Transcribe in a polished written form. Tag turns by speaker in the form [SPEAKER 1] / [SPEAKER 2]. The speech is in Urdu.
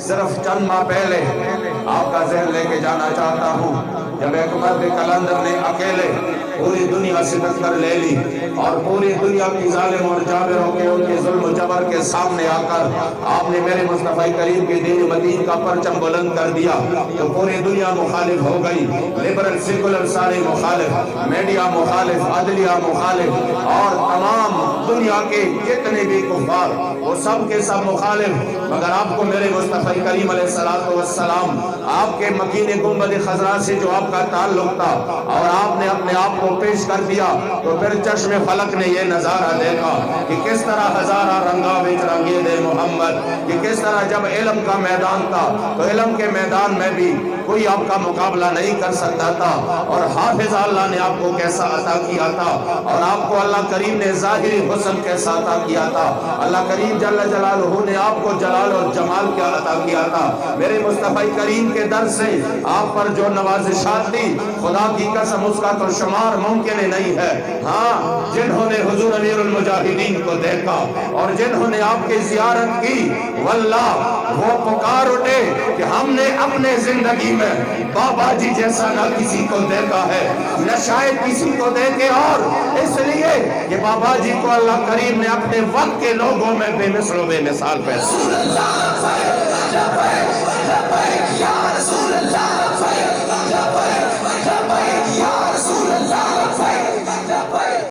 [SPEAKER 1] صرف چند ماہ پہلے آپ کا ذہن لے کے جانا چاہتا ہوں، جب ایک مرد کلندر نے اکیلے پوری دنیا سے ٹکر لے لی اور پوری دنیا کی ظالم اور جابروں کے ان کے ظلم و جبر کے سامنے آ کر آپ نے میرے مصطفی کریم کے دین مدین کا پرچم بلند کر دیا تو پوری دنیا مخالف ہو گئی، لبرل سیکولر سارے مخالف، میڈیا مخالف، عدلیہ مخالف، اور تمام دنیا کے جتنے بھی کفار وہ سب کے سب مخالف، مگر آپ کو میرے مصطفی کریم علیہ السلام آپ کے مکین گنبد خضرا سے جو آپ کا تعلق تھا اور آپ نے اپنے آپ کو پیش کر دیا تو پھر چشم فلک نے یہ نظارہ دیکھا کہ کس طرح ہزارہ رنگا وچ رنگے دے محمد، کہ کس طرح جب علم کا میدان تھا تو علم کے میدان میں بھی کوئی آپ کا مقابلہ نہیں کر سکتا تھا، اور حافظ اللہ نے آپ کو کیسا عطا کیا تھا اور آپ کو اللہ کریم نے ظاہری حسن کیسا عطا کیا تھا، اللہ کریم جل جلالہ نے آپ کو جلال اور جمال کیا عطا کیا تھا۔ میرے مصطفی کریم کے در سے آپ پر جو نوازشات دی خدا کی قسم اس کا تو شمار ممکن نہیں ہے۔ ہاں، جنہوں نے حضور امیر المجاہدین کو دیکھا اور جنہوں نے آپ کی زیارت کی، واللہ وہ پکار اٹھے کہ ہم نے اپنے زندگی میں بابا جی جیسا نہ کسی کو دیکھا ہے، نہ شاید کسی کو دیکھے، اور اس لیے کہ بابا جی کو اللہ کریم نے اپنے وقت کے لوگوں میں بے مثل و بے مثال پیدا